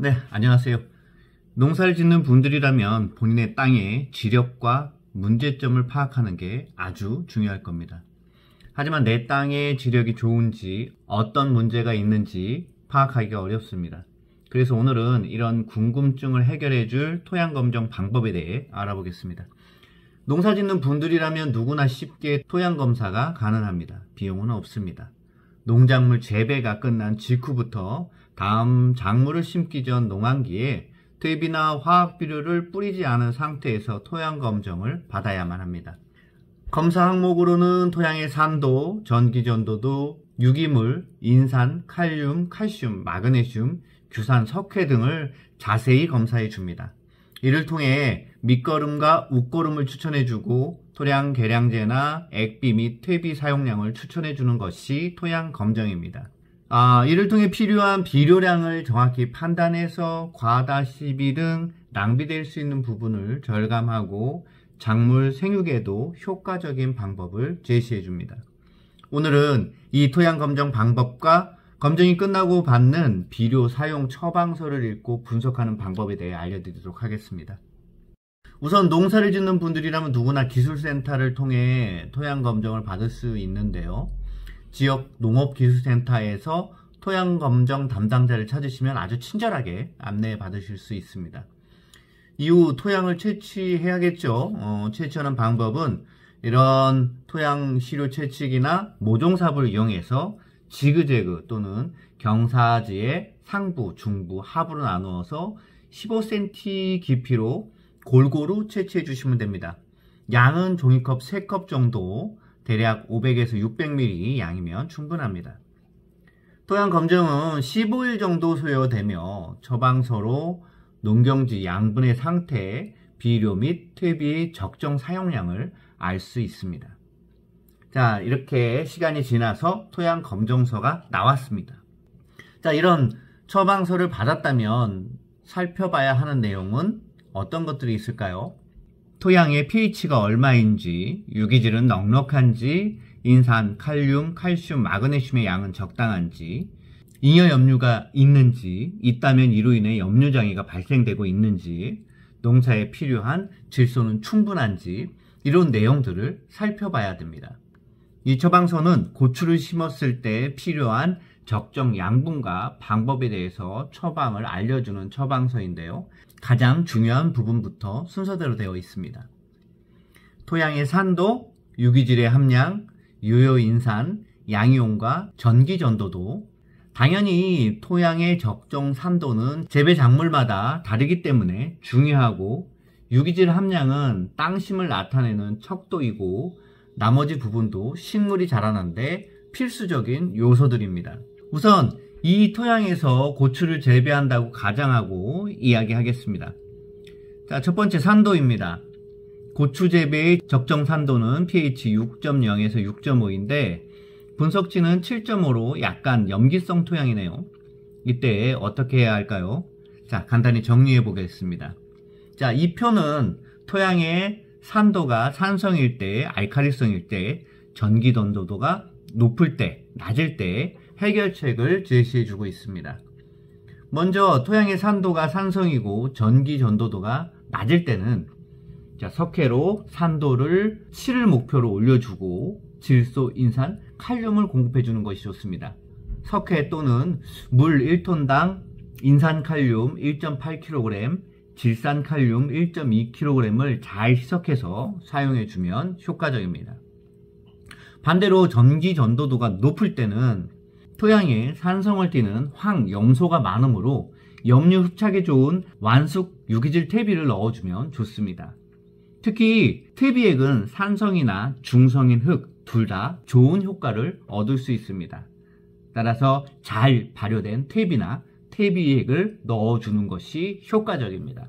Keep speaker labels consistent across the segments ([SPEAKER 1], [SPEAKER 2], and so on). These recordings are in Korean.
[SPEAKER 1] 네, 안녕하세요. 농사를 짓는 분들이라면 본인의 땅의 지력과 문제점을 파악하는 게 아주 중요할 겁니다. 하지만 내 땅의 지력이 좋은지 어떤 문제가 있는지 파악하기가 어렵습니다. 그래서 오늘은 이런 궁금증을 해결해 줄 토양검정 방법에 대해 알아보겠습니다. 농사 짓는 분들이라면 누구나 쉽게 토양검사가 가능합니다. 비용은 없습니다. 농작물 재배가 끝난 직후부터 다음 작물을 심기 전 농한기에 퇴비나 화학비료를 뿌리지 않은 상태에서 토양검정을 받아야만 합니다. 검사 항목으로는 토양의 산도, 전기전도도, 유기물, 인산, 칼륨, 칼슘, 마그네슘, 규산, 석회 등을 자세히 검사해 줍니다. 이를 통해 밑거름과 웃거름을 추천해주고 토양 계량제나 액비 및 퇴비 사용량을 추천해주는 것이 토양검정입니다. 이를 통해 필요한 비료량을 정확히 판단해서 과다 시비 등 낭비될 수 있는 부분을 절감하고 작물 생육에도 효과적인 방법을 제시해 줍니다. 오늘은 이 토양검정 방법과 검정이 끝나고 받는 비료 사용 처방서를 읽고 분석하는 방법에 대해 알려드리도록 하겠습니다. 우선 농사를 짓는 분들이라면 누구나 기술센터를 통해 토양검정을 받을 수 있는데요. 지역 농업기술센터에서 토양검정 담당자를 찾으시면 아주 친절하게 안내 받으실 수 있습니다. 이후 토양을 채취해야겠죠. 채취하는 방법은 이런 토양 시료 채취기나 모종삽을 이용해서 지그재그 또는 경사지의 상부, 중부, 하부로 나누어서 15cm 깊이로 골고루 채취해 주시면 됩니다. 양은 종이컵 3컵 정도, 대략 500에서 600ml 양이면 충분합니다. 토양 검정은 15일 정도 소요되며 처방서로 농경지 양분의 상태, 비료 및 퇴비의 적정 사용량을 알 수 있습니다. 자, 이렇게 시간이 지나서 토양 검정서가 나왔습니다. 자, 이런 처방서를 받았다면 살펴봐야 하는 내용은 어떤 것들이 있을까요? 토양의 pH가 얼마인지, 유기질은 넉넉한지, 인산, 칼륨, 칼슘, 마그네슘의 양은 적당한지, 잉여 염류가 있는지, 있다면 이로 인해 염류장애가 발생되고 있는지, 농사에 필요한 질소는 충분한지, 이런 내용들을 살펴봐야 됩니다. 이 처방서는 고추를 심었을 때 필요한 적정 양분과 방법에 대해서 처방을 알려주는 처방서인데요. 가장 중요한 부분부터 순서대로 되어 있습니다. 토양의 산도, 유기질의 함량, 유효인산, 양이온과 전기전도도, 당연히 토양의 적정 산도는 재배 작물마다 다르기 때문에 중요하고, 유기질 함량은 땅심을 나타내는 척도이고 나머지 부분도 식물이 자라는데 필수적인 요소들입니다. 우선 이 토양에서 고추를 재배한다고 가정하고 이야기하겠습니다. 자, 첫 번째 산도입니다. 고추 재배의 적정 산도는 pH 6.0에서 6.5인데 분석지는 7.5로 약간 염기성 토양이네요. 이때 어떻게 해야 할까요? 자, 간단히 정리해 보겠습니다. 자, 이 표는 토양의 산도가 산성일 때, 알칼리성일 때, 전기전도도가 높을 때, 낮을 때 해결책을 제시해 주고 있습니다. 먼저 토양의 산도가 산성이고 전기전도도가 낮을 때는 자, 석회로 산도를 7을 목표로 올려주고 질소, 인산, 칼륨을 공급해 주는 것이 좋습니다. 석회 또는 물 1톤당 인산칼륨 1.8kg, 질산칼륨 1.2kg을 잘 희석해서 사용해주면 효과적입니다. 반대로 전기전도도가 높을 때는 토양에 산성을 띠는 황염소가 많으므로 염류 흡착에 좋은 완숙 유기질 퇴비를 넣어주면 좋습니다. 특히 퇴비액은 산성이나 중성인 흙 둘 다 좋은 효과를 얻을 수 있습니다. 따라서 잘 발효된 퇴비나 퇴비액을 넣어주는 것이 효과적입니다.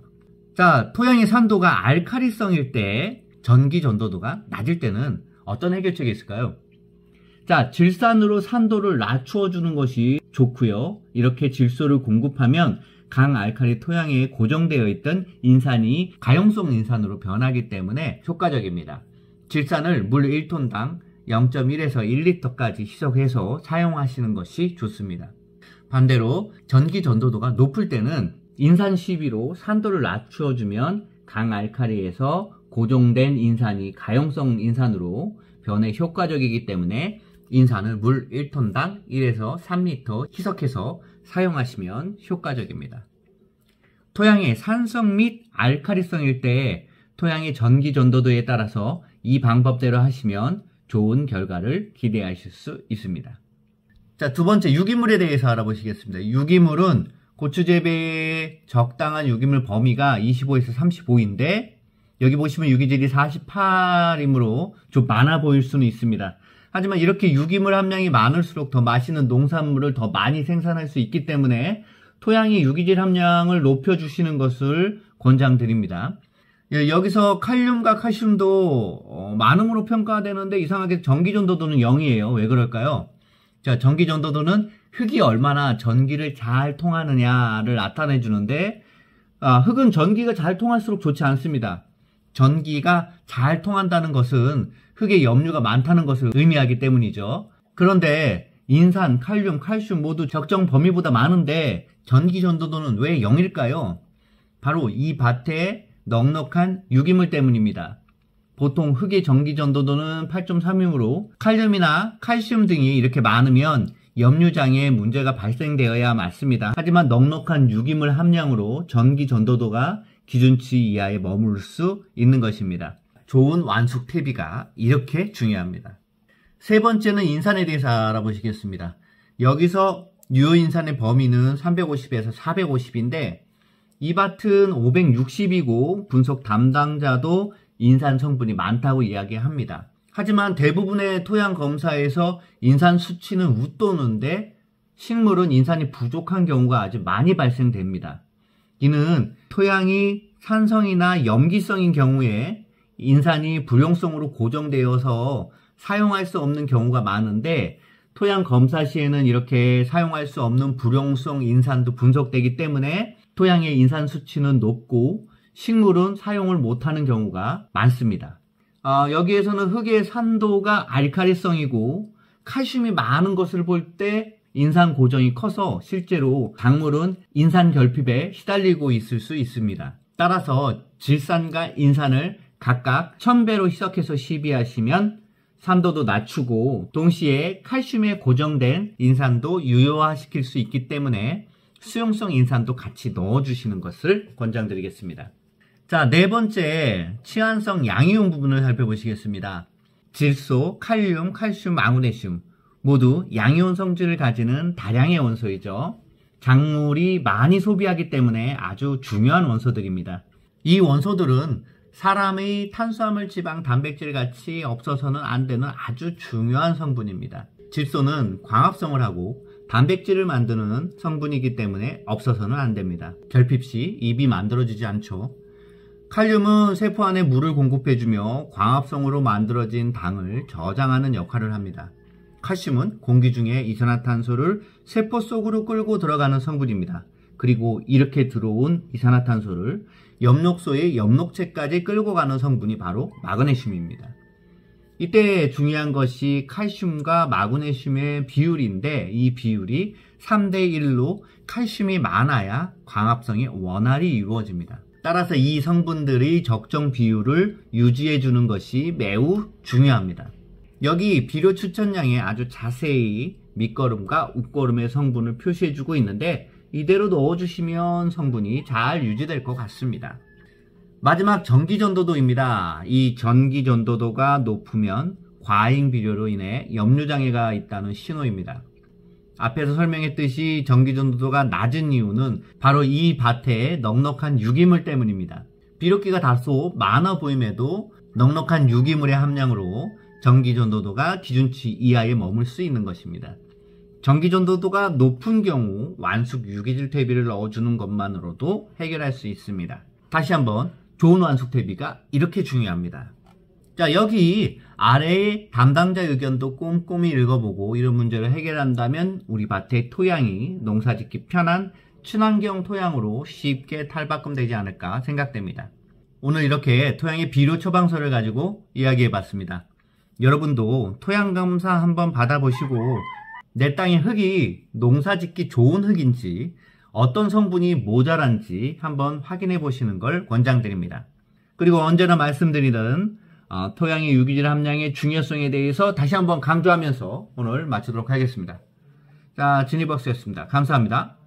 [SPEAKER 1] 자, 토양의 산도가 알칼리성일 때, 전기전도도가 낮을 때는 어떤 해결책이 있을까요? 자, 질산으로 산도를 낮추어주는 것이 좋고요. 이렇게 질소를 공급하면 강알칼리 토양에 고정되어 있던 인산이 가용성 인산으로 변하기 때문에 효과적입니다. 질산을 물 1톤당 0.1에서 1리터까지 희석해서 사용하시는 것이 좋습니다. 반대로 전기 전도도가 높을 때는 인산 시비로 산도를 낮추어주면 강알칼리에서 고정된 인산이 가용성 인산으로 변해 효과적이기 때문에 인산을 물 1톤당 1에서 3리터 희석해서 사용하시면 효과적입니다. 토양의 산성 및 알칼리성일 때 토양의 전기 전도도에 따라서 이 방법대로 하시면 좋은 결과를 기대하실 수 있습니다. 자, 두 번째 유기물에 대해서 알아보시겠습니다. 유기물은 고추 재배에 적당한 유기물 범위가 25에서 35인데 여기 보시면 유기질이 48이므로 좀 많아 보일 수는 있습니다. 하지만 이렇게 유기물 함량이 많을수록 더 맛있는 농산물을 더 많이 생산할 수 있기 때문에 토양의 유기질 함량을 높여주시는 것을 권장드립니다. 여기서 칼륨과 칼슘도 많음으로 평가되는데 이상하게 전기전도도는 0이에요. 왜 그럴까요? 자, 전기전도도는 흙이 얼마나 전기를 잘 통하느냐를 나타내 주는데 흙은 전기가 잘 통할수록 좋지 않습니다. 전기가 잘 통한다는 것은 흙에 염류가 많다는 것을 의미하기 때문이죠. 그런데 인산, 칼륨, 칼슘 모두 적정 범위보다 많은데 전기 전도도는 왜 0일까요? 바로 이 밭에 넉넉한 유기물 때문입니다. 보통 흙의 전기 전도도는 8.3이므로 칼륨이나 칼슘 등이 이렇게 많으면 염류장에 문제가 발생되어야 맞습니다. 하지만 넉넉한 유기물 함량으로 전기 전도도가 기준치 이하에 머물 수 있는 것입니다. 좋은 완숙 퇴비가 이렇게 중요합니다. 세 번째는 인산에 대해서 알아보시겠습니다. 여기서 유효인산의 범위는 350에서 450인데 이 밭은 560이고 분석 담당자도 인산 성분이 많다고 이야기합니다. 하지만 대부분의 토양 검사에서 인산 수치는 웃도는데 식물은 인산이 부족한 경우가 아주 많이 발생됩니다. 이는 토양이 산성이나 염기성인 경우에 인산이 불용성으로 고정되어서 사용할 수 없는 경우가 많은데 토양 검사 시에는 이렇게 사용할 수 없는 불용성 인산도 분석되기 때문에 토양의 인산 수치는 높고 식물은 사용을 못하는 경우가 많습니다. 여기에서는 흙의 산도가 알칼리성이고 칼슘이 많은 것을 볼 때 인산 고정이 커서 실제로 작물은 인산 결핍에 시달리고 있을 수 있습니다. 따라서 질산과 인산을 각각 1000배로 희석해서 시비하시면 산도도 낮추고 동시에 칼슘에 고정된 인산도 유효화시킬 수 있기 때문에 수용성 인산도 같이 넣어주시는 것을 권장드리겠습니다. 자, 네 번째 치환성 양이온 부분을 살펴보시겠습니다. 질소, 칼륨, 칼슘, 마그네슘 모두 양이온 성질을 가지는 다량의 원소이죠. 작물이 많이 소비하기 때문에 아주 중요한 원소들입니다. 이 원소들은 사람의 탄수화물, 지방, 단백질 같이 없어서는 안 되는 아주 중요한 성분입니다. 질소는 광합성을 하고 단백질을 만드는 성분이기 때문에 없어서는 안 됩니다. 결핍 시 잎이 만들어지지 않죠. 칼륨은 세포 안에 물을 공급해주며 광합성으로 만들어진 당을 저장하는 역할을 합니다. 칼슘은 공기 중에 이산화탄소를 세포 속으로 끌고 들어가는 성분입니다. 그리고 이렇게 들어온 이산화탄소를 엽록소의 엽록체까지 끌고 가는 성분이 바로 마그네슘입니다. 이때 중요한 것이 칼슘과 마그네슘의 비율인데 이 비율이 3대1로 칼슘이 많아야 광합성의 원활히 이루어집니다. 따라서 이 성분들의 적정 비율을 유지해 주는 것이 매우 중요합니다. 여기 비료 추천량에 아주 자세히 밑거름과 웃거름의 성분을 표시해 주고 있는데 이대로 넣어주시면 성분이 잘 유지될 것 같습니다. 마지막 전기전도도입니다. 이 전기전도도가 높으면 과잉 비료로 인해 염류장애가 있다는 신호입니다. 앞에서 설명했듯이 전기전도도가 낮은 이유는 바로 이 밭에 넉넉한 유기물 때문입니다. 비료기가 다소 많아 보임에도 넉넉한 유기물의 함량으로 전기전도도가 기준치 이하에 머물 수 있는 것입니다. 전기전도도가 높은 경우 완숙 유기질 퇴비를 넣어주는 것만으로도 해결할 수 있습니다. 다시 한번 좋은 완숙 퇴비가 이렇게 중요합니다. 자, 여기 아래의 담당자 의견도 꼼꼼히 읽어보고 이런 문제를 해결한다면 우리 밭의 토양이 농사짓기 편한 친환경 토양으로 쉽게 탈바꿈되지 않을까 생각됩니다. 오늘 이렇게 토양의 비료 처방서를 가지고 이야기해봤습니다. 여러분도 토양검사 한번 받아보시고 내 땅의 흙이 농사짓기 좋은 흙인지 어떤 성분이 모자란지 한번 확인해 보시는 걸 권장드립니다. 그리고 언제나 말씀드리던 토양의 유기질 함량의 중요성에 대해서 다시 한번 강조하면서 오늘 마치도록 하겠습니다. 자, 진희박사였습니다. 감사합니다.